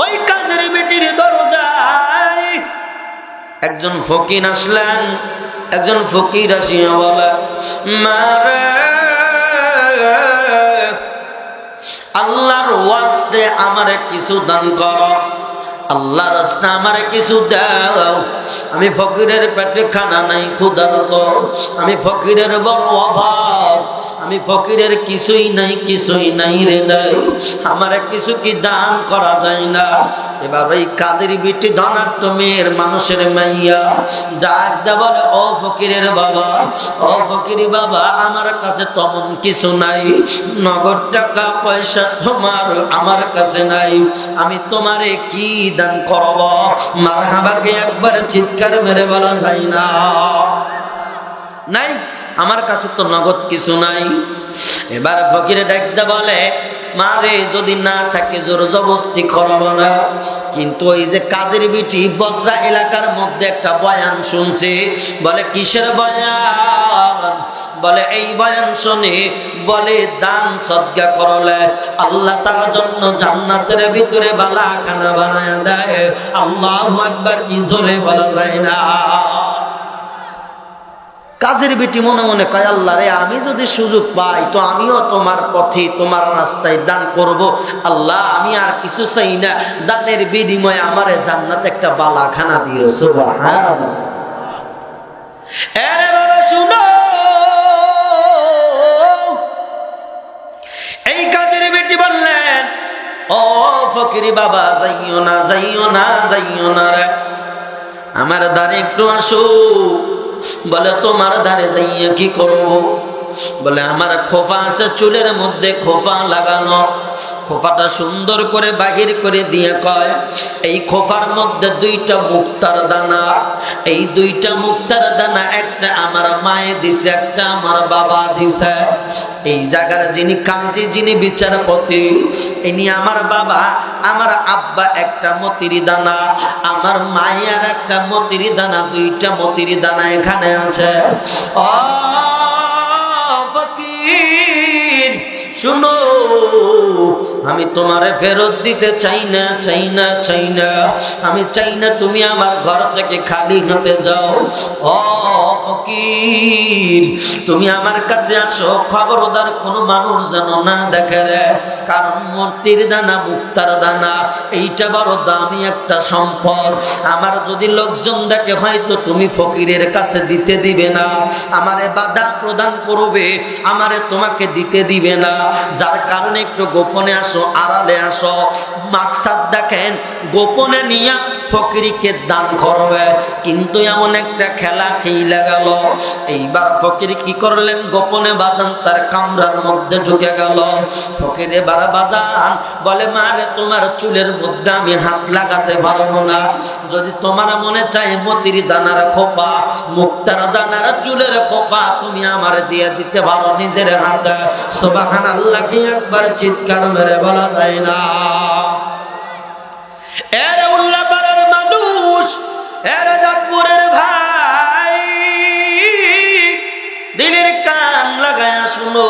ওই কাজের বেটির দরজায় একজন ফকির আসলেন। একজন ফকির আসিয়া বলে, মারে আল্লাহর ওয়াস্তে আমারে কিছু দান করো, আল্লাহর রাস্তা আমারে কিছু দাও। আমি ফকিরের পেটে খানা নাই, ক্ষুধার্ত। আমি ফকিরের বড় অভাব, আমি ফকিরের কিছুই নাই রে নাই। আমারে কিছু কি দান করা যায় না? এবার ওই কাজের বিটি ধনাঢ্য মেয়ের মানুষের মাইয়া ডাক দে বলে, ও ফকিরের বাবা, ও ফকির বাবা, আমার কাছে তেমন কিছু নাই, নগদ টাকা পয়সা তোমার আমার কাছে নাই, আমি তোমারে কি দান করব? মারহাবাকে একবার চিৎকার মেরে বলা যায় না, নাই, আমার কাছে তো নগদ কিছু নাই। এবার ফকিরে ডাকতে বলে, মারে যদি না থাকে জোর জবরদস্তি করব না, কিন্তু ওই যে কাজের বিটি বজরা এলাকার মধ্যে একটা বয়ান শুনছে। বলে কিসের বয়ান? বলে এই বয়ান শুনে বলে দান সদকা করলে আল্লাহ তাআলার জন্য জান্নাতের ভিতরে বালাখানা বানায়া দেয়। আল্লাহু আকবার, কি জোরে বলা যায় না? কাজের বেটি মনে মনে কয়, আল্লাহ রে, আমি যদি সুযোগ পাই তো আমিও তোমার পথে তোমার রাস্তায় দান করব। আল্লাহ, আমি আর কিছু চাই না, দানের বিনিময়ে আমারে জান্নাতে একটা বালাখানা দিও। সুবহানাল্লাহ। আরে বাবা শুনো, এই কাজের বেটি বললেন, ও ফকিরি বাবা, যাইও না যাইও না যাইও না রে, আমার দ্বারে একটু আসো। বলে তোমার ধারে যাইয়া কি করব? বলে আমার খোফা আছে, চুলের মধ্যে খোফা লাগানো, খোফাটা সুন্দর করে বাহির করে দিয়ে কয়, এই খোফার মধ্যে দুইটা মুক্তার দানা, এই দুইটা মুক্তার দানা একটা আমার মায়ে দিছে, একটা আমার বাবা দিছে। এই জায়গার যিনি কাজী, যিনি বিচারপতি, ইনি আমার বাবা, আমার আব্বা একটা মতির দানা, আমার মায়ের একটা মতির দানা, দুইটা মতির দানা এখানে আছে। ও ফকির শুনো, আমি তোমারে ফেরত দিতে চাই না, চাই না, চাই না, আমি চাই না তুমি আমার ঘর থেকে খালি হাতে যাও। ও ফকির, তুমি আমার কাছে আসো, খবরদার কোনো মানুষ যেন না দেখে রে, কারণ মূর্তির দানা, মুক্তার দানা, এইটা বড় দামি একটা সম্পদ। আমার যদি লোকজন দেখে হয়তো তুমি ফকিরের কাছে দিতে দিবে না, আমারে বাধা প্রদান করবে, আমারে তোমাকে দিতে দিবে না, যার কারণে একটু গোপনে আসো, আড়ালে আসো। মাকসাদ দেখেন, গোপনে নিয়ে ফকিরকে দান করবে, কিন্তু এমন একটা খেলা খেইলা গেল। এইবার ফকির কি করলেন? গোপনে বাজান তার কামরার মধ্যে ঢুকে গেল। ফকির এবার বাজান বলে, মারে তোমার চুলের মধ্যে আমি হাত লাগাতে পারবো না, যদি তোমার মনে চায় মতির দানার খোপা, মুক্তার দানার চুলের খোপা তুমি আমার দিয়ে দিতে পারো নিজের হাতে। সুবহানাল্লাহ, কি একবার চিৎকার মেরে বলা যায় না? এরে উল্লাপাড়ার মানুষ, এরে দাঁতপুরের ভাই, দিলের কান লাগায়া শুনো।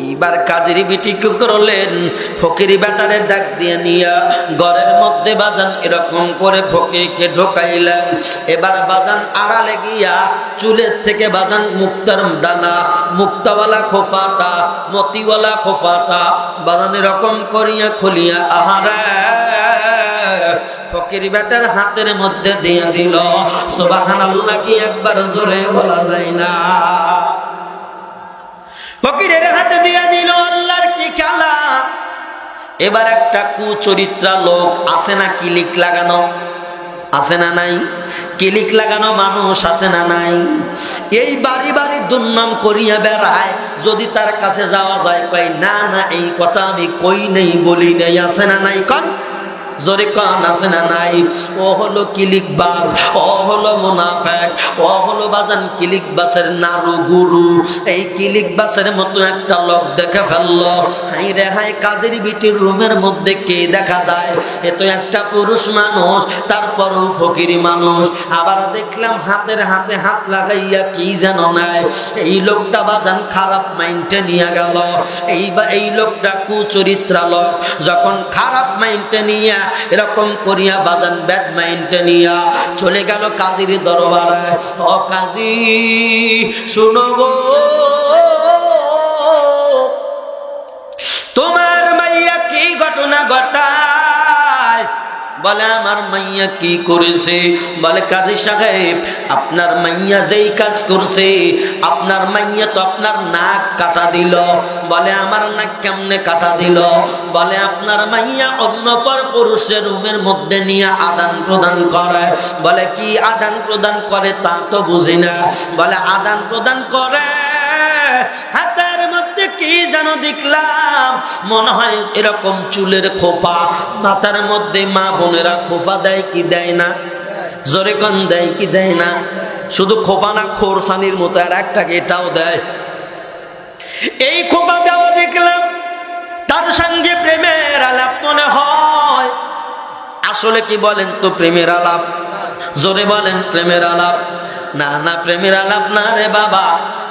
এইবার কাজের বিটি কি করলেন? ফকিরি বেটারে ডাক দিয়ে নিয়া ঘরের মধ্যে বাজান এরকম করে ফকিরকে ঢোকাইলেন। এবার বাজান আড়ালে গিয়া চুলের থেকে বাজান মুক্তার দানা, মুক্তাওয়ালা খোফাটা, মতিওয়ালা খোফাটা বাজান এরকম করিয়া খুলিয়া আহারে ফকির বেটার হাতের মধ্যে দিয়ে দিল। সুবহানাল্লাহ, কি একবার জোরে বলা যায় না? ফকিরের হাতে দিয়ে দিল। আল্লাহর কি খেলা! এবার একটা কুচরিত্রা লোক আছে না, কিলিক লাগানো আছে না নাই? কিলিক লাগানো মানুষ আছে না নাই? এই বাড়ি বাড়ি দুর্নাম করিয়া বেড়ায়, যদি তার কাছে যাওয়া যায় কয়, না না, এই কথা আমি কই নেই, বলি নেই, আছে না নাই? কন জোরে কান আছে না নাই? ও হলো কিলিকবাজ, ও হলো মুনাফিক, ও হলো বাজান কিলিকবাজের নারু গুরু। এই কিলিকবাজের মতো একটা লোক দেখে ফেললো, হাই রে হাই, কাজের বিটির রুমের মধ্যে কে দেখা যায়? এ তো একটা পুরুষ মানুষ, তারপরও ফকিরি মানুষ। আবার দেখলাম হাতের হাতে হাত লাগাইয়া কি যেন নাই। এই লোকটা বাজান খারাপ মাইন্ডে নিয়ে গেল। এই লোকটা কুচরিত্রা লোক। যখন খারাপ মাইন্ডে নিয়া এরকম করিয়া বাজান ব্যাড মাইন্ডে নিয়া চলে গেল কাজীর দরবারে। ও কাজী শুনো গো, তোমার মাইয়া কি ঘটনা ঘটায়? বলে আমার মাইয়া কি করেছে? বলে কাজী সাহেব, আপনার মাইয়া যেই কাজ করছে, আপনার মাইয়া তো আপনার নাক কাটা দিল। বলে আমার নাক কেমনে কাটা দিল? বলে আপনার মাইয়া অন্য পর পুরুষের রুমের মধ্যে নিয়ে আদান প্রদান করে। বলে কি আদান প্রদান করে তা তো বুঝি না। বলে আদান প্রদান করে, হাতের মধ্যে কি যেন দেখলাম, মনে হয় এরকম চুলের খোপা, মাথার মধ্যে মা বোনেরা খোপা দেয় কি দেয় না? জোরে কোন দেয় কি দেয় না? শুধু খোপা না, খোরসানির মতো আর একটাকে এটাও দেয়। এই খোপা দেওয়া দেখলাম, তার সঙ্গে প্রেমের আলাপ মনে হয়। আসলে কি বলেন তো প্রেমের আলাপ? জোরে বলেন প্রেমের আলাপ? না না, প্রেমের আলাপ না রে বাবা।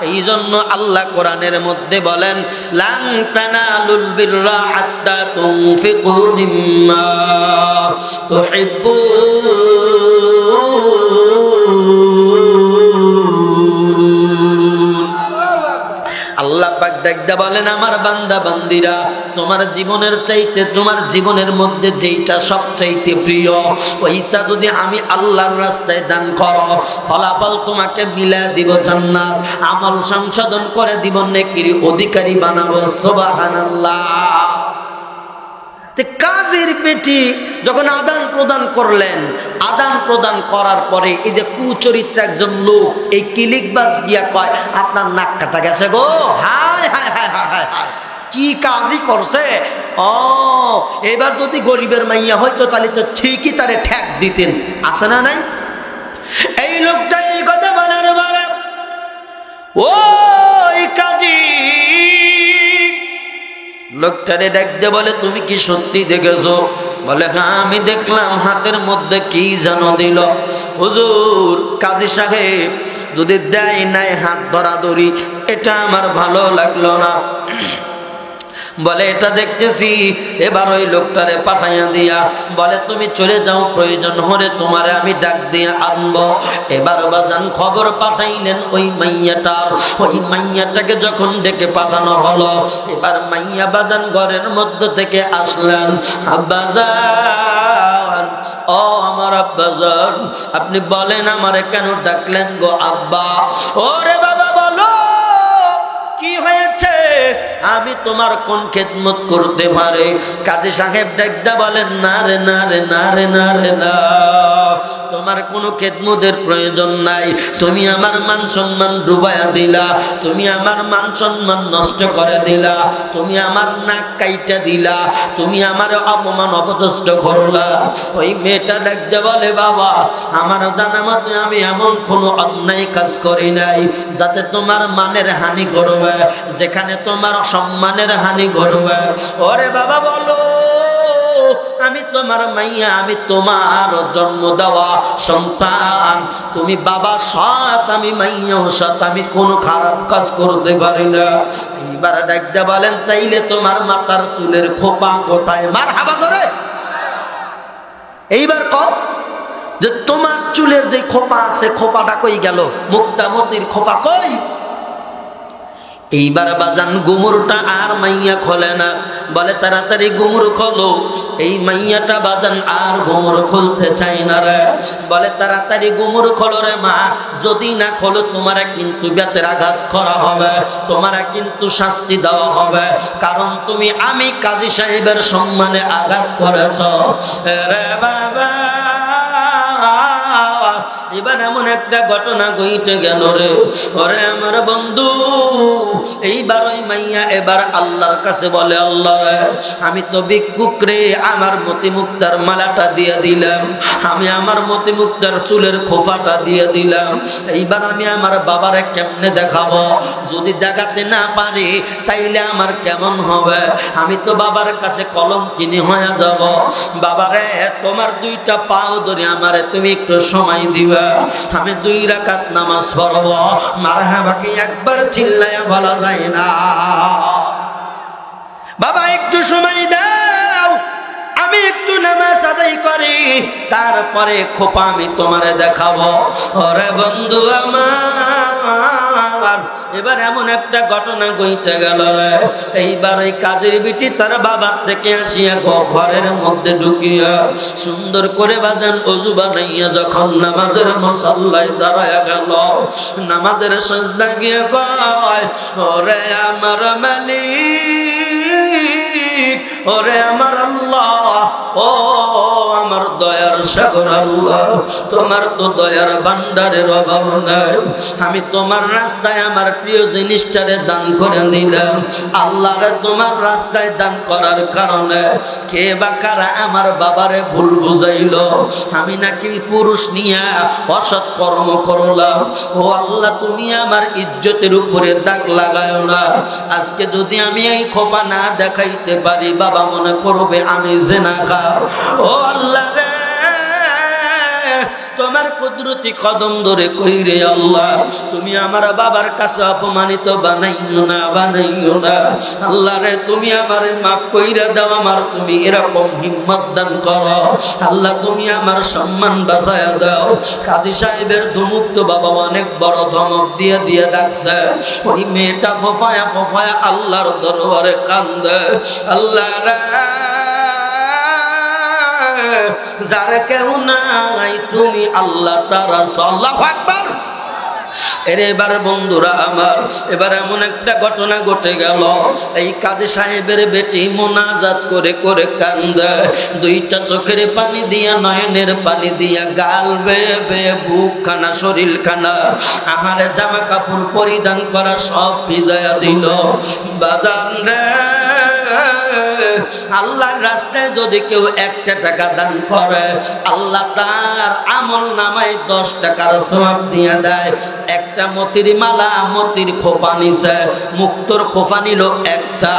এই জন্য আল্লাহ কোরআনের মধ্যে বলেন, লান তানালুল বিররা হাত্তা তুনফিকু মিম্মা তুহিব্বুন। আল্লাহ পাক ডাকদা বলেন, আমার বান্দা বান্দিরা, তোমার জীবনের চাইতে তোমার জীবনের মধ্যে যেইটা সবচাইতে প্রিয়, ওইটা যদি আমি আল্লাহর রাস্তায় দান করো, ফলাফল তোমাকে মিলা দিব জান্নাত, আমল সংশোধন করে দিব, নেকির অধিকারী বানাবো। সুবহানাল্লাহ। কাজের পেটি যখন আদান প্রদান করলেন, আদান প্রদান করার পরে এই যে কুচরিত্র একজন লোক, এই কিলিকবাজ গিয়া কয়, আপনার নাক কাটা গেছে গো। হায় হায় হায় হায় হায় হায়, কি কাজই করছে! ও, এবার যদি গরিবের মাইয়া হয়তো তাহলে তো ঠিকই তারে ঠ্যাক দিতেন। আছে না নাই? এই লোকটা এই কথা বলার পরে ও কাজী লোকটারে ডাকতে বলে, তুমি কি সত্যি দেখেছো? বলে হ্যাঁ, আমি দেখলাম। হাতের মধ্যে কি যেন দিল। হুজুর, কাজী সাহেব যদি দেয় নাই হাত ধরাধরি, এটা আমার ভালো লাগলো না। বলে এটা দেখতেছি। এবার ওই লোকটারে পাঠাইয়া দিয়া বলে, তুমি চলে যাও, প্রয়োজন হলে তোমারে আমি ডাক দিয়ে আনবো। এবার বাজান খবর পাঠাইলেন ওই মাইয়াটার। ওই মাইয়াটাকে যখন ডেকে পাঠানো হলো, এবার মাইয়া বাজান ঘরের মধ্য থেকে আসলেন। আব্বাজান, ও আমার আব্বাজান, আপনি বলেন আমারে কেন ডাকলেন গো আব্বা? ওরে বাবা বলো, কি হয়েছে? আমি তোমার কোন খেদমত করতে পারে? কাজী সাহেব ডাকদা বলেন, না রে না রে না রে না রে না, তোমার কোনো খেদমতের প্রয়োজন নাই। তুমি আমার মান সম্মান ডুবাইয়া দিলা, তুমি আমার মান সম্মান নষ্ট করে দিলা, তুমি আমার নাক কাইটা দিলা, তুমি আমার অপমান অপদস্থ করলা। ওই মেয়েটা ডাকদা বলে, বাবা আমার জানা মতে আমি এমন কোনো অন্যায় কাজ করি নাই যাতে তোমার মানের হানি করবে, যেখানে তোমার সম্মানের হানি ঘটবে। ওরে বাবা বলো, আমি তোমার মাইয়া, আমি তোমার জন্ম দেওয়া সন্তান, তুমি বাবা সৎ, আমি মাইয়া সৎ, আমি কোনো খারাপ কাজ করতে পারি না। এইবার ডাকতে বলেন, তাইলে তোমার মাথার চুলের খোপা কোথায়? মারহাবা ধরে এইবার কও যে তোমার চুলের যে খোপা আছে, খোপাটা কই গেল? মুক্তামতির খোপা কই? এইবার বাজান গুমুরটা আর মাইয়া খোলে না। বলে তাড়াতাড়ি গুমুর খোলো। এই মাইয়াটা বাজান আর গুমুর খুলতে চাই না রে। বলে তাড়াতাড়ি গুমুর খোলো রে মা, যদি না খোলো তোমার কিন্তু বেতের আঘাত করা হবে, তোমার কিন্তু শাস্তি দেওয়া হবে, কারণ তুমি আমি কাজী সাহেবের সম্মানে আঘাত করেছ রে বাবা। এবার এমন একটা ঘটনা ঘটে গেল রে, ওরে আমার বন্ধু, এইবার ওই মাইয়া এবার আল্লাহর কাছে বলে, আল্লাহ রে, আমি তো ভিক্ষুক রে, আমার মতি মুক্তার মালাটা দিয়ে দিলাম, আমি আমার মতি মুক্তার চুলের খোফাটা দিয়ে দিলাম, এইবার আমি আমার বাবারে কেমনে দেখাবো? যদি দেখাতে না পারি তাইলে আমার কেমন হবে? আমি তো বাবার কাছে কলঙ্কিনী হয়ে যাব। বাবারে, তোমার দুইটা পাও ধরে আমারে তুমি একটু সময় দিবা, আমি 2 রাকাত নামাজ পড়ব। মারহাবাকে একবার চিল্লায়া বলা যায় না? বাবা একটু সময় দাও, আমি একটু নামাজ আদায় করি, তারপরে খোপা আমি তোমারে দেখাবো। ওরে বন্ধু আমার, এবার এমন একটা ঘটনা ঘটে গেল রে, এইবার এই কাজের বিটি তার বাবার থেকে আসিয়া ঘরের মধ্যে ঢুকিয়া সুন্দর করে বাজান ওযু বানাইয়া যখন নামাজের মুসাল্লায় দাঁড়ায়া গেল, নামাজের সাজদা গিয়ে কয়, ওরে আমার মালিক, ওরে আমার আল্লাহ, ও আমার দয়ার সাগর আল্লাহ, তোমার তো দয়ার ভান্ডারের অভাব নাই, আমি তোমার রাস্তায় আমার প্রিয় জিনিসটারে দান করে দিলাম। আল্লাহরে তোমার রাস্তায় দান করার কারণে কে বা কারা আমার বাবারে ভুল বুঝাইল, আমি নাকি পুরুষ নিয়ে অসৎ কর্ম করলাম। ও আল্লাহ, তুমি আমার ইজ্জতের উপরে দাগ লাগায়ো না। আজকে যদি আমি এই খোপা না দেখাইতে পারি, বাবা মনে করবে আমি জিনাকার। ও আল্লাহ রে, তোমার কুদরতি কদম ধরে কইরে আল্লাহ, তুমি আমার বাবার কাছে অপমানিত বানাইও না, বানাইও না। আল্লাহ রে, তুমি আমারে মাফ কইরা দাও, আমার তুমি এরকম হিম্মত দান করো। আল্লাহ, তুমি আমার সম্মান বাঁচায়া দাও। কাজী সাহেবের ধমক তো বাবা অনেক বড় ধমক দিয়ে দিয়ে ডাকছে। ওই মেয়েটা ফোফায়া ফোফায়া আল্লাহর দরবারে কান্দে, আল্লাহ রে, যার কেউ নাই তুমি আল্লাহ তারা। আল্লাহু আকবার। এবার বন্ধুরা আমার, এবার এমন একটা ঘটনা ঘটে গেল, এই কাজী সাহেবের বেটি মোনাজাত করে করে কান্দে, 2টা চোখের পানি দিয়া, নয়নের পানি দিয়া, গাল বেয়ে বেয়ে বুক খানা, শরীর খানা, আমার জামা কাপড় পরিধান করা সব ভিজাইয়া দিল। বাজান রে, আল্লাহর রাস্তায় যদি কেউ 1টা টাকা দান করে, আল্লাহ তার আমল নামায় 10 টাকার সওয়াব দিয়ে দেয়। একটা মতির মালা, মতির খোপা নিছে, মুক্তোর খোপা নিল একটা।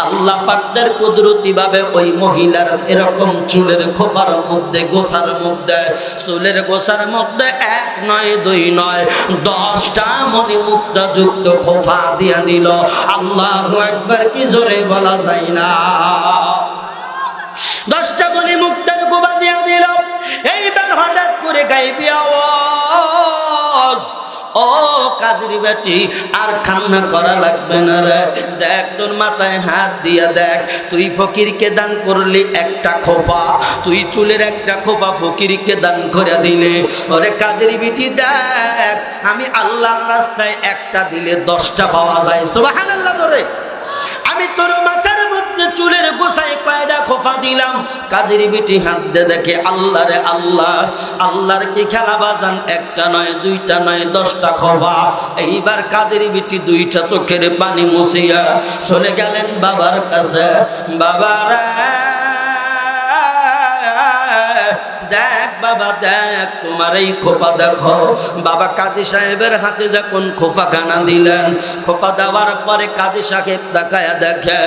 আল্লাহ পাকের কুদরতি ভাবে ওই মহিলার এরকম চুলের খোপার মধ্যে, গোছার মধ্যে, চুলের গোছার মধ্যে 1 নয় 2 নয় 10টা মনি মুক্তা যুক্ত খোপা দিয়া দিল। আল্লাহু আকবার, কি জোরে বলা যায় না? 10টা মনি মুক্তার খোপা দিয়া দিল। এইবার হঠাৎ করে গাইবি আওয়াজ, ও কাজের বেটি, আর কান্না করা লাগবে না রে, দেখ তোর মাথায় হাত দিয়া দেখ, তুই ফকিরকে দান করলি 1টা খোপা, তুই চুলের 1টা খোপা ফকিরকে দান করে দিলে। ওরে কাজের বেটি দেখ, আমি আল্লাহর রাস্তায় 1টা দিলে 10টা পাওয়া যায়। সুবহানাল্লাহ। তোরে আমি তোর মাথার মধ্যে চুলের গোছায় কয়টা খোপা দিলাম। কাজের বেটি হাত দিয়ে দেখে, আল্লাহ রে আল্লাহ, আল্লাহর কি খেলা বাজান, 1টা নয় 2টা নয় 10টা খোপা। এইবার কাজের বেটি 2টা চোখের পানি মুছিয়া চলে গেলেন বাবার কাছে। বাবা রে, দেখ বাবা দেখ, তোমার এই খোপা দেখো। বাবা কাজী সাহেবের হাতে যখন খোপা খানা দিলেন, খোপা দেওয়ার পরে কাজী সাহেব তাকায়া দেখে,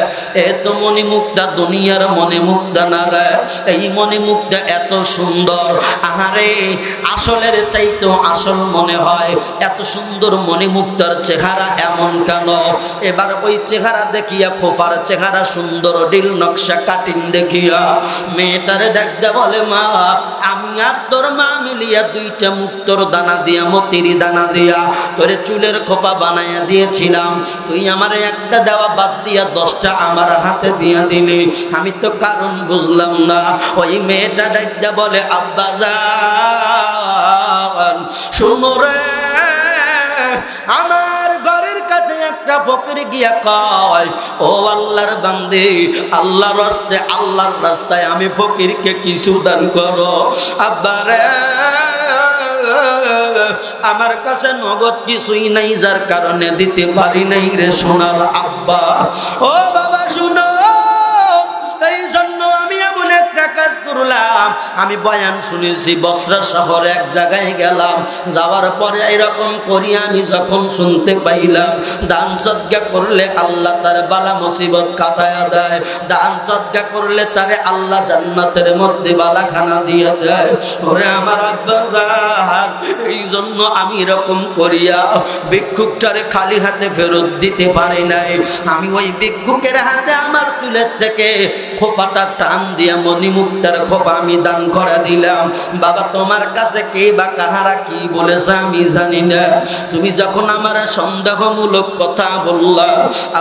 এ তো মনি মুক্তা, দুনিয়ার মনি মুক্তা না রে, এই মনি মুক্তা এত সুন্দর, আহারে আসলের চাইতেও আসল মনে হয়। এত সুন্দর মনি মুক্তার চেহারা এমন কেন? এবার ওই চেহারা দেখিয়া, খোপার চেহারা সুন্দর, ডিল নকশা কাটিং দেখিয়া মেয়েটারে ডাকতে বলে, মা, আমি আর তোর মা মিলিয়া 2টা মুক্তোর দানা দিয়া, মতির দানা দিয়া তোরে চুলের খোপা বানাইয়া দিয়েছিলাম, তুই আমার 1টা দেওয়া বাদ দিয়া 10টা আমার হাতে দিয়া দিলি, আমি তো কারণ বুঝলাম না। ওই মেয়েটা ডাকতে বলে, আব্বা জান শুনো রে, আমার ঘরের কাছে একটা ফকির গিয়া কয়, ও আল্লাহর বান্দে, আল্লাহর রাস্তায়, আল্লাহর রাস্তায় আমি ফকিরকে কিছু দান করো। আব্বা রে, আমার কাছে নগদ কিছুই নাই, যার কারণে দিতে পারি নাই রে সোনার আব্বা। ও বাবা শুনো, এই জন্য আমি এমন একটা কাজ করলাম। আমি বয়ান শুনেছি, বসরা শহরে এক জায়গায় গেলাম, যাওয়ার পরে এরকম করি আমি যখন শুনতে পাইলাম দান সদকা করলে আল্লাহ তার বালা মুসিবত কাটায়া দেয়, দান সদকা করলে তারে আল্লাহ জান্নাতের মধ্যে বালাখানা দিয়ে দেয়। ওরে আমার আব্বা জান, এই জন্য আমি এরকম করিয়া ভিক্ষুকটারে খালি হাতে ফেরত দিতে পারি নাই। আমি ওই ভিক্ষুকের হাতে আমার চুলের থেকে খোপাটা টান দিয়ে মণিমুক্তার খোপা আমি দান করে দিলাম। বাবা তোমার কাছে কে বা কাহারা কি বলেছে আমি জানি না, তুমি যখন আমার সন্দেহমূলক কথা বললা,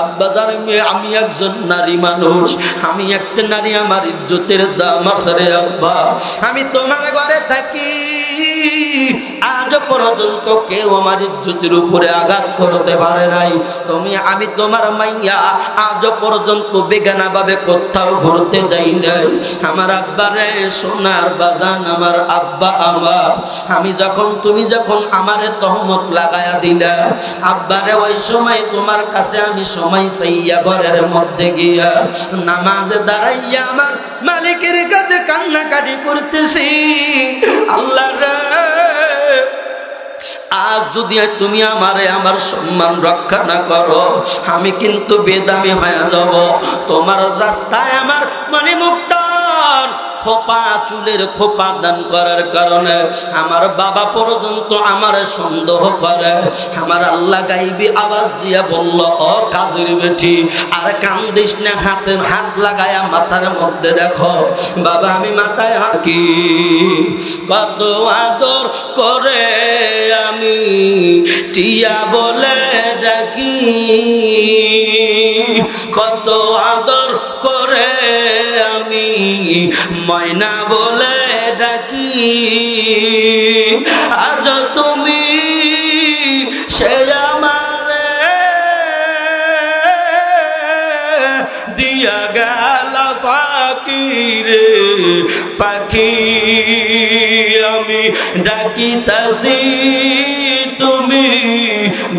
আব্বাজান আমি একজন নারী মানুষ, আমি একটা নারী, আমার ইজ্জতের দাম আছে রে আব্বা। আমি তোমার ঘরে থাকি, আজ পর্যন্ত কেউ আমার ইজ্জতের উপরে আঘাত করতে পারে নাই। আমি তোমার মাইয়া, আজ পর্যন্ত বেগানা ভাবে কোথাও ঘুরতে যাই নাই। আমার আব্বা রে সোনার বাজান, আমার আব্বা আমার, তুমি যখন আমারে তহমত লাগায়া দিলা আব্বারে, ওই সময় তোমার কাছে আমি সময় চাইয়া ঘরের মধ্যে গিয়া নামাজে দাঁড়াইয়া আমার মালিকের কাছে কান্নাকাটি করতেছি, আল্লাহ রে আজ যদি তুমি আমার সম্মান রক্ষা না করো, আমি কিন্তু বেদামি হয়ে যাব। তোমার রাস্তায় আমার মানে মুক্তার খোপা, চুলের খোপা দান করার কারণে আমার বাবা পর্যন্ত আমার সন্দেহ করে। আমার আল্লাহ গাইবি আওয়াজ দিয়া বলল, ও কাজের বেটি, আর কান্দিস না, হাত লাগায়া মাথার মধ্যে দেখো। বাবা আমি মাথায় হাঁকি, কত আদর করে আমি টিয়া বলে ডাকি, কত আদর করে আমি ময়না বলে ডাকি, আজ তুমি সে আমারে দিয়া গেল পাখি রে পাখি, আমি ডাকিতাছি তুমি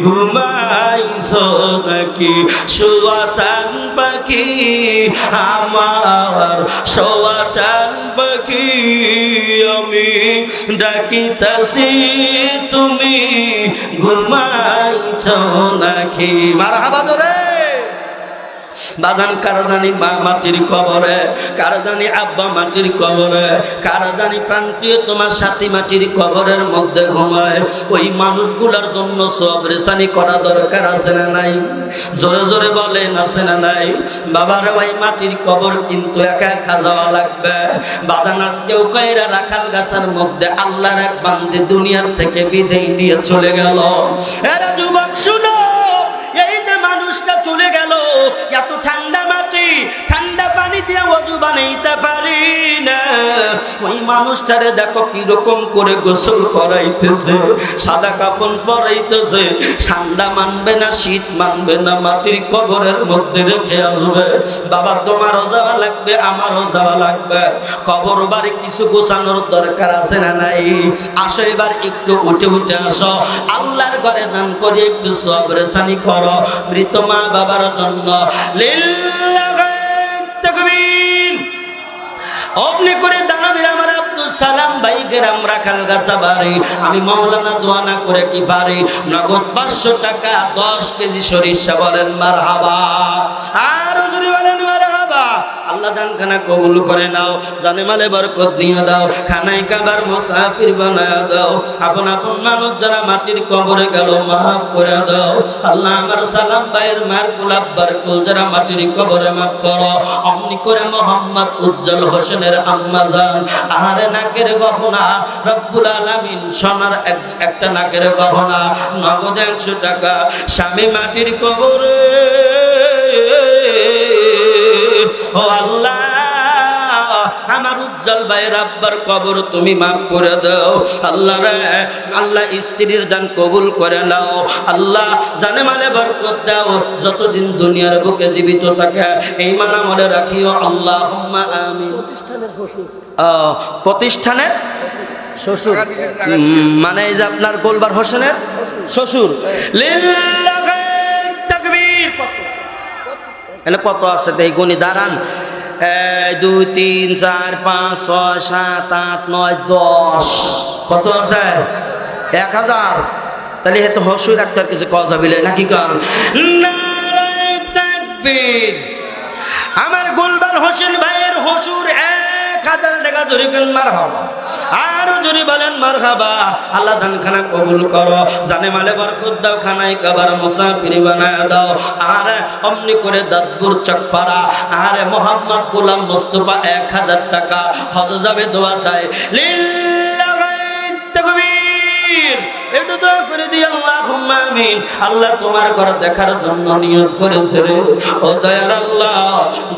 ঘুমাইছ নাকি, শোয়া চান পাখি আমার, শোয়া চান পাখি, আমি ডাকিতাছি তুমি ঘুমাইছ নাকি। মারহাবা ধরে বাজান, কারদানি মা মাটির কবরে, কারদানি আব্বা মাটির কবরে, কারদানি প্রান্তীয় তোমার সাথী মাটির কবরের মধ্যে ঘুমায়। ওই মানুষগুলোর জন্য সবরেসানি করা দরকার আছে না নাই? জোরে জোরে বলেন আছে না নাই? বাবারে ওই মাটির কবর কিন্তু একা একা যাওয়া লাগবে। বাজান আজকেও কয়রা রাখাল গাছার মধ্যে আল্লাহর এক বান্দে দুনিয়ার থেকে বিদায় নিয়ে চলে গেল। এরা যুবক শুনো, এই যে মানুষটা চলে গেল, এত ঠান্ডা মাটি, ঠান্ডা পানি দিয়ে ওযু বানাইতে পারি না। ওই মানুষটারে দেখো কিরকম করে গোসল করাইতেছে, সাদা কাপড় পরাইতেছে, ঠান্ডা মানবে না, শীত মানবে না, মাটির কবরের মধ্যে রেখে আসবে। বাবা তোমারও যাওয়া লাগবে, আমারও যাওয়া লাগবে। কবর বাড়ি কিছু গোছানোর দরকার আছে না নাই? আসো এবার একটু উঠে উঠে আসো, আল্লাহর ঘরে দান করে একটু সবরেসানি করো মৃত মা বাবার জন্য। লিল্লাহি তাকবীর। অমনি করে দানবীর আমার আব্দুল সালাম ভাই গ্রাম রাখাল গাছা বাড়ি, আমি মাওলানা দোয়া না করে কি পারি, নগদ 500 টাকা 10 কেজি সরিষা, বলেন মারহাবা, আর জোরে বলেন মারহাবা। আল্লাহ দান খানা কবুল করে নাও, জানে মালে বরকত দিয়ে দাও, খানায় কাবার মুসাফির বানায় দাও, আপন আপন মানুষ যারা মাটির কবরে গেল মাফ করে দাও। আল্লাহ আমার সালাম ভাইয়ের মার কুল আব্বার কুল যারা মাটির কবরে মাফ করো। অমনি করে মোহাম্মদ উজ্জ্বল হোসেনের আম্মা জান, আহারে নাকের গহনা, রব্বুল আলামিন সোনার একটা নাকের গহনা, নগদ 100 টাকা, স্বামী মাটির কবরে। ও আল্লাহ, আমার উজ্জ্বল ভাইয়ের আব্বার কবর তুমি মাফ করে দাও। আল্লাহ রে, আল্লাহ স্ত্রীর দান কবুল করে নাও। আল্লাহ জানে মালে বরকত দাও, যতদিন দুনিয়ার বুকে জীবিত থাকে এই মান আমলে রাখিও। আল্লাহুম্মা আমিন। প্রতিষ্ঠানের শ্বশুর মানে এই যে আপনার গোলবার হোসেনের শ্বশুর। লিল্লাহি তাকবীর। এখানে কত আছে এই গণি দাঁড়ান। 1 2 3 4 5 6 7 8 9 10। কত আছে? 1000। তাহলে এত হসুর একটা কিছু কওয়া যাবে নাকি কারণ নারে তাকবীর। আমার গোলবার হোসেন ভাইয়ের হসুর 1000 টাকা জোরে করেন মারহাবা। আর জোরে বলেন মারহাবা। আল্লাহ দান খানা কবুল করো, জানে মালে বরকত দাও, খানায় কাবার মুসাফিরি বানায় দাও। আর অমনি করে দাদপুর চকপাড়া আর মোহাম্মদ গোলাম মুস্তাফা 1000 টাকা হজ যাবে, দোয়া চাই। লিল্লাহি তাকবীর। একটু দোয়া করে দিই আল্লাহুম্মা আমিন। আল্লাহ তোমার ঘর দেখার জন্য নিয়ত করেছে রে ও দয়ার আল্লাহ,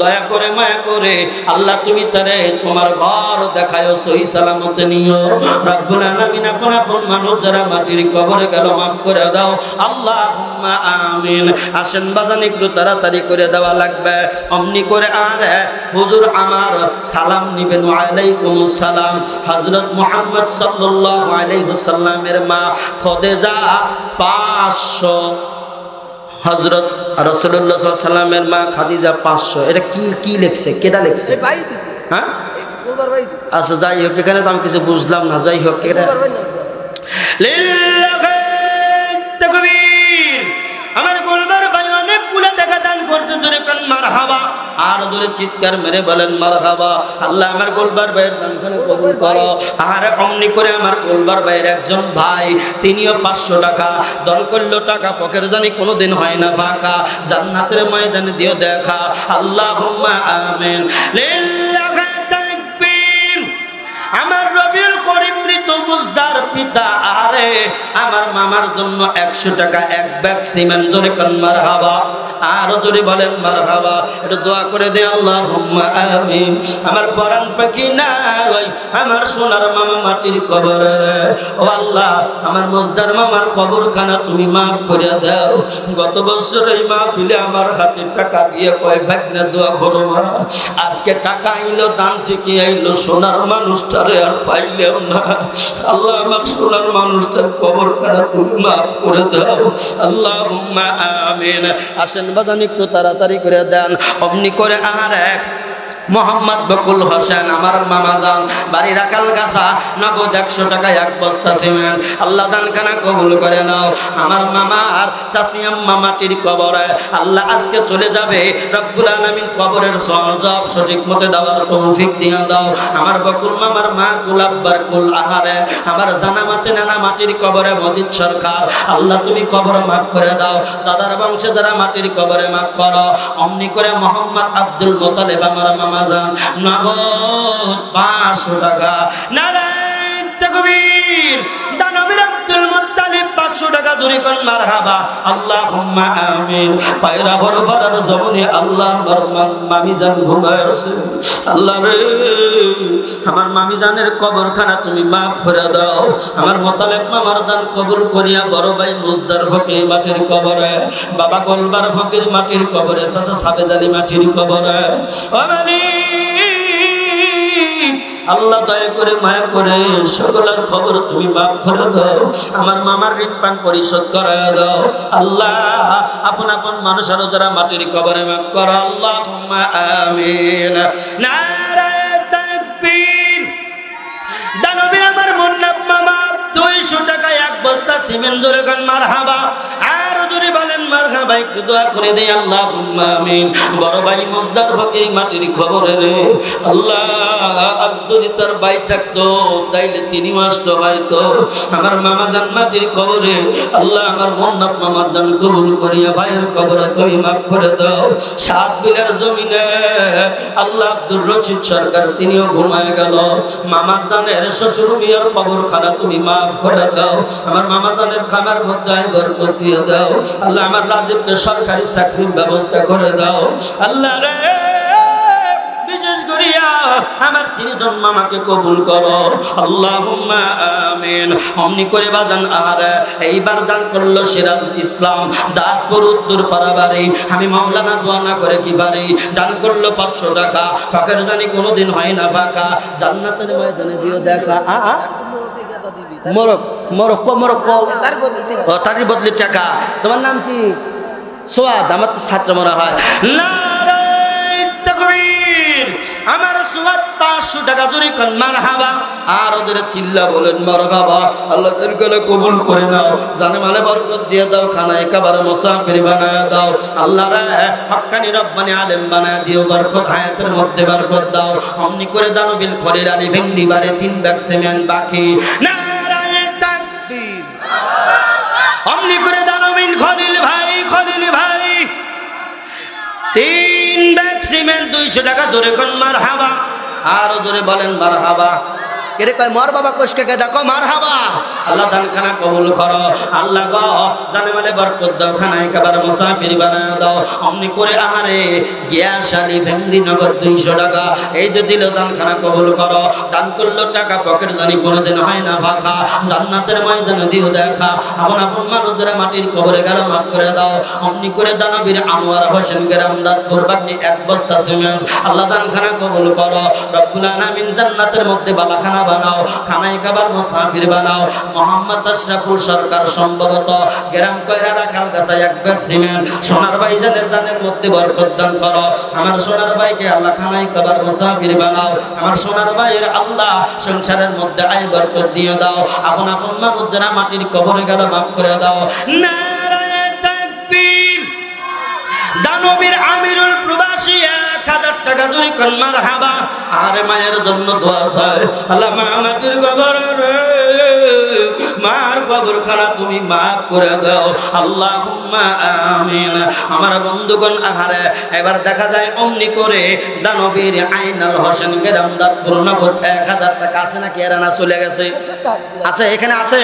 দয়া করে মায়া করে আল্লাহ তুমি তারে তোমার ঘর দেখায়ো, সহি সালামতে নিও রব্বুল আলামিন। আপন আপন মানুষ যারা মাটির কবরে গেল মাফ করে দাও আল্লাহুম্মা আমিন। আসেন বাজান একটু তাড়াতাড়ি করে দেওয়া লাগবে। অমনি করে আর হুজুর আমার সালাম নিবেন। ওয়ালাইকুমুস সালাম। হযরত মুহাম্মদ সাল্লাল্লাহু আলাইহি ওয়াসাল্লামের মা খদিজা 500। হযরত রাসূলুল্লাহ সাল্লাল্লাহু আলাইহি ওয়াসাল্লামের মা খাদিজা 500। এটা কি কি লিখছে, কেডা লিখছে? ভাই দিছে। হ্যাঁ গোলবার ভাই দিছে। আচ্ছা যাই হোক, এখানে তো আমি কিছু বুঝলাম না। যাই হোক, এটা লিল্লাহি তাকবীর। আমার গোলবার ভাই অনেকগুলো টাকা দান করতে, জোরে কোন মারহাবা। আর জোরে চিৎকার মেরে বলেন মারহাবা। আল্লাহ আমার গোলবার ভাইয়ের দানখানা কবুল করো। আর অমনি করে আমার গোলবার ভাইয়ের একজন ভাই তিনিও 500 টাকা দান করলো। টাকা পকেট জানি কোনোদিন হয় না ফাঁকা, জান্নাতের ময়দানে দিও দেখা আল্লাহুম্মা আমিন। লিল্লাহি তাকবীর। আমার রবিউল করিম মৃত মুজদার পিতা আরে আমার মামার জন্য 100 টাকা এক ব্যাগ সিমেন্ট, জোরে কোন মারহাবা। আর জোরে বলেন মারহাবা। একটু দোয়া করে দে আল্লাহুম্মা আমিন। আমার পরাণ পাখি নাই, আমার সোনার মামা মাটির কবরে, ও আল্লাহ আমার মুজদার মামার কবরখানা তুমি মাফ করে দাও। গত বছর এই মাহফিলে আমার হাতে টাকা দিয়ে কয় ভাগ না দোয়া করো। আজকে টাকা আইলো, দান ঠিকই আইলো, সোনার মানুষটারে আর পাইলেও না। আল্লাহ আমার সোনার মানুষটার কবরখানা তুমি মাফ করে দাও আল্লাহুম্মা আমিন। আসেন বাজান একটু তাড়াতাড়ি করে দেন। অমনি করে আর এক মোহাম্মদ বকুল হোসেন আমার মামা যান, বাড়ি রাখাল গাছা, নগদ 100 টাকা এক বস্তা সিমেন্ট। আল্লাহ দানখানা কবুল করে নাও। আমার মামা আর চাচি আম্মা মাটির কবরে আল্লাহ আজকে চলে যাবে, রব্বুল আলামিন কবরের সওয়াব সঠিক মতে দেওয়ার তৌফিক দিয়া দাও। আমার বকুল মামার মা গোলাপবার কুল আহারে আমার জানামাতে নানা মাটির কবরে মজিদ সরকার, আল্লাহ তুমি কবর মাফ করে দাও। দাদার বংশে যারা মাটির কবরে মাফ করো। অমনি করে মোহাম্মদ আব্দুল মোতালেব আমার মামা যান, নগদ 500 টাকা। নারায়ে তাকবীর। দানবীর আব্দুল মুত্তালিব 500 টাকা জোরে কোন মারহাবা আল্লাহুম্মা আমিন। পায়রা ভরভরার জমনে আল্লাহ আমার মামি জান ঘুমায় আছে। আল্লাহ রে আমার মামি জানের কবরখানা তুমি মাফ করে দাও। আমার মোতালেব মামার দান কবুল করিয়া বড় ভাই মুজদার ফকির মাটির কবরে, বাবা গোলবার ফকির মাটির কবরে, চাচা সাবেদ আলী মাটির কবরে। ও মালিক আল্লাহ দয়া করে মায়া করে সকলের খবর তুমি মাফ করে দাও। আমার মামার ঋণ পান পরিশোধ করে দাও। আল্লাহ আপন আপন মানুষ আরো যারা মাটির কবরে মাফ করো আল্লাহুম্মা আমিন। নারায়ে তাকবীর। দানবীর আমার মুন্নাফ মামা 200 টাকা এক বস্তা সিমেন্ট, জোরে কোন মারহাবা। আর জোরে বলেন মারহাবা। একটু দোয়া করে দেই আল্লাহুম্মা আমিন। বড় ভাই মুজদার ফকির মাটির খবরে রে আল্লাহ যদি তার ভাই থাকতো তাইলে তিনি আসতো হয়তো। আমার মামা জান মাটির খবরে আল্লাহ আমার মুন্নাফ মামার দান কবুল করিয়া ভাইয়ের কবরে তুমি মাফ করে দাও। 7 বিলের জমিনে আল্লাহ আব্দুর রশিদ সরকার তিনিও ঘুমায় গেল। মামা জানের শ্বশুর বিয়ার কবরখানা তুমি মাফ করে দাও। আমার মামা জানের খামার মধ্যে বরকত দিয়ে দাও। আল্লাহ আমার রাজীবকে সরকারি চাকরির ব্যবস্থা করে দাও। আল্লাহ রে বিশেষ করিয়া আমার 3 জন মামাকে কবুল করো আল্লাহুম্মা আমিন। অমনি করে বাজান আর এইবার দান করলো সিরাজ ইসলাম দাঁতপুর উত্তর পাড়াবাড়ি। আমি মাওলানা দোয়া না করে কি পারি, দান করলো 500 টাকা। ফাঁকের জানি কোনোদিন হয় না ফাঁকা, জান্নাতের ময়দানে দিও দেখা। মরক্কো তারই বদলি টাকা। তোমার নাম কি? সোয়াদ। আমার তো ছাত্র মনে হয়। নারায়ে তাকবীর। আমার সোয়াদ 500 টাকা জোরে কোন মারহাবা। আর ওদের চিল্লা বলেন মারহাবা। আল্লাহ তাআলা কবুল করে নাও, জানে মালে বরকত দিয়ে দাও, খানায় কাবার মুসাফির বানায় দাও। আল্লাহ রে হক্কানি রব্বানি আলেম বানায় দিও, বরকত হায়াতের মধ্যে বরকত দাও। অমনি করে দানবীর খলিল আলী ভেঙ্গি বারে 3 ব্যাগ সিমেন্ট বাকি। নারায়ে তাকবীর। অমনি করে দানবীর খলিল ভাই 3 ব্যাগ সিমেন্ট 200 টাকা জোরে কোন মারহাবা। আর জোরে বলেন মারহাবা। কেরে কয় মার বাবা কোশকে কে দেখো মারহাবা। আল্লাহ দান খানা কবুল করো। আল্লাহ গো জানে মানে বরকত দাও, খানায় কাবার মুসাফির বানায় দাও। অমনি করে আহারে গিয়াশালি ভেঙ্গি নগদ 200 টাকা এই যে দিল, দান খানা কবুল করো। দান করলো টাকা পকেট জানি কোনোদিন হয় না ফাঁকা। জান্নাতের ময়দানে দিও দেখা। আপন আপন মানুষরা মাটির কবরে গেল, মাফ করে দাও। অমনি করে দানবীর আনোয়ার হোসেন গ্রামদার বাকি 1 বস্তা সিমেন্ট আল্লাহ দান খানা কবুল করো। রব্বুল আলামিন জান্নাতের মধ্যে বালাখানা বানাও, খানায় কাবার মুসাফির বানাও। মোহাম্মদ আশরাফুল সরকার সম্ভবত গ্রাম কয়রা রাখাল গাছায় 1 ব্যাগ সিমেন্ট সোনার ভাইজানের দানের মধ্যে বরকত দান করো। আমার সোনার ভাইকে আল্লাহ খানায় কাবার মুসাফির বানাও। আমার সোনার ভাইয়ের আল্লাহ সংসারের মধ্যে আয় বরকত দিয়ে দাও। আপন আপন মানুষ যারা মাটির কবরে গেল, মাফ করে দাও। নারায়ে তাকবীর। দানবীর আমিরুল প্রবাসী 1000 টাকা জোরে কোন মারহাবা। আর মায়ের জন্য দোয়া চাই, আল্লাহ মা আমাদের কবর রে, মার কবরখানা তুমি মাফ করে দাও, আল্লাহুম্মা আমিন। আমার বন্ধুগণ আহারে এবার দেখা যায় অমনি করে দানবীর আইনাল হোসেন গ্রামদার পূর্ণগর 1000 টাকা আছে নাকি এরা না চলে গেছে? আছে, এখানে আছে।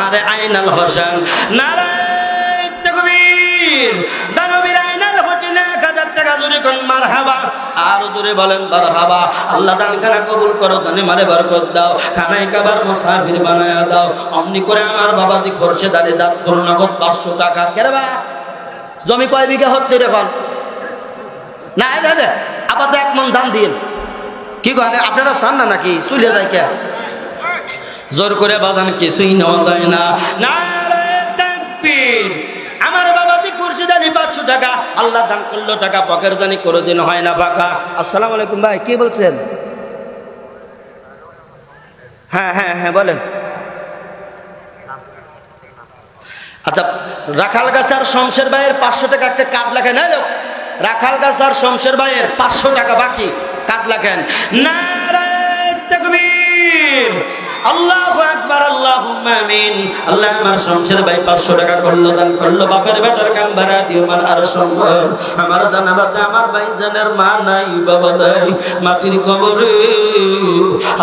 আরে আইনাল হোসেন নারায়ে তাকবীর। দানবীর আইনাল হোসেন 1000 টাকা জোরে কোন মারহাবা। আর জোরে বলেন মারহাবা। আল্লাহ দান খানা কবুল করো, জানে মালে বরকত দাও, খানায় কাবার মুসাফির বানায়া দাও। অমনি করে আমার বাবাজি খরচে দাঁড়ে দাঁত পূর্ণগত 500 টাকা। কেরে বা জমি কয় বিঘা হচ্ছে এখন? না দাদা আপাতত 1 মন দান দিন। কি কয় আপনারা চান না নাকি চলে যায় কে? জোর করে বাজান কিছুই নেওয়া যায় না। নারায়ে তাকবীর। আমার বাবাজি খুরশিদ আলী 500 টাকা আল্লাহ দান করলো, টাকা পকেট জানি কোনোদিন হয় না ফাঁকা। আসসালামু আলাইকুম ভাই, কি বলছেন? হ্যাঁ হ্যাঁ হ্যাঁ বলেন। আচ্ছা, রাখাল গাছার শমশের ভাইয়ের 500 টাকা একটা কার্ড লেখেন। রাখাল গাছার শমশের ভাইয়ের 500 টাকা বাকি, কার্ড লেখেন। নারায়ে তাকবীর। আল্লাহু আকবার, আল্লাহুম্মা আমিন। আল্লাহ আমার শমশের ভাই 500 টাকা করলো, দান করলো। বাপের বেটার কাম ভাড়া দিও মান আর সম্ভব। আমার জানাবাতে আমার ভাই জানের মা নাই, বাবা নাই, মাটির কবরে।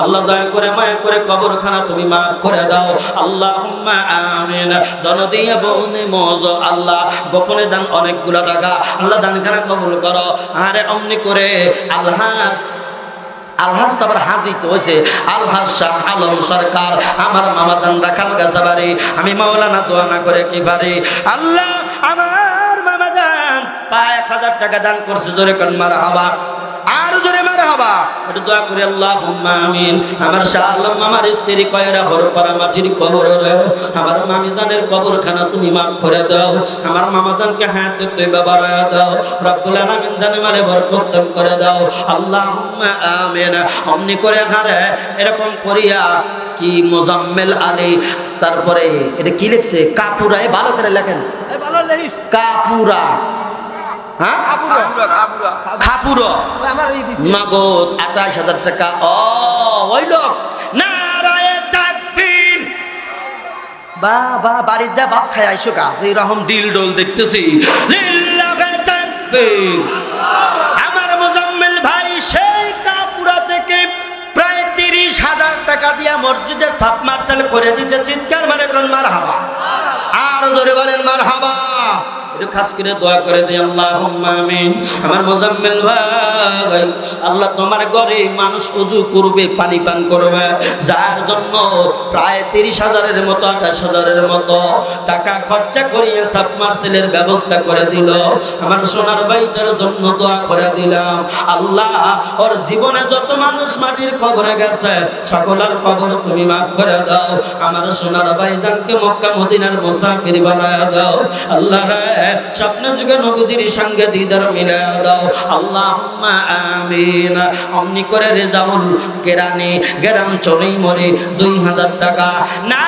আল্লাহ দয়া করে মায়া করে কবরখানা তুমি মাফ করে দাও, আল্লাহুম্মা আমিন। দন দিয়া বনে মজ আল্লাহ গোপনে দান অনেকগুলো টাকা আল্লাহ দানখানা কবুল করো। আরে অমনি করে আলহাজ তো আবার হাজি তো হয়েছে আলহাজ শাহ আলম সরকার আমার মামাজান রাখাল গাছাবাড়ি। আমি মাওলানা দোয়া না করে কি পারি। আল্লাহ আমার মামাজান 1000 টাকা দান করছে, জোরে কোন মারহাবা। আর জোরে মারহাবা। একটু দোয়া করে আল্লাহুম্মা আমিন। আমার শাহ আলম মামার স্ত্রী কয়রা হরপাড়া মাটির কবর রে, আমার মামিজানের কবরখানা তুমি মাফ করে দাও। আমার মামাজানকে হায়াতে তৈবা বাড়ায়া দাও, রব্বুল আলামিন জানে মানে বরকত দান করে দাও, আল্লাহুম্মা আমিন। অমনি করে হারে এরকম করিয়া কি মোজাম্মেল আলী, তারপরে এটা কি লিখছে কাপুরা, ভালো করে লেখেন কাপুরা, হ্যাঁ খাপুরা, নগদ 28,000 টাকা। ওই লোক। নারায়ে তাকবীর। বাবা বাড়ির যা ভাত খাই আইসো কা, এরকম দিল ডোল দেখতেছি। লিল্লাহে তাকবীর। আমার মোজাম্মেল ভাই সেই কাপুরা থেকে প্রায় 30,000 টাকা দিয়া মসজিদে সাপ মার্চাল করে দিচ্ছে। চিৎকার মারে কোন মারহাবা। আর জোরে বলেন মারহাবা। একটু খাস করে দোয়া করে দিই আল্লাহুম্মা আমিন। আমার মোজাম্মেল ভাই, আল্লাহ তোমার ঘরে মানুষ ওযু করবে, পানি পান করবে, যার জন্য প্রায় 30,000-এর মতো 28,000-এর মতো টাকা খরচা করিয়ে সাবমার্সেলের ব্যবস্থা করে দিল। আমার সোনার ভাইটার জন্য দোয়া করে দিলাম, আল্লাহ ওর জীবনে যত মানুষ মাটির কবরে গেছে সকলের কবর তুমি মাফ করে দাও। আমার সোনার ভাইজানকে মক্কা মদিনার মুসাফির বানায় দাও। আল্লাহ রে স্বপ্ন যুগে নবীজির সঙ্গে দিদার মিলায় দাও। আল্লাহুম্মা আমিন। অমনি করে রেজাউল কেরানি গ্রাম চলেই মরে 2,000 টাকা না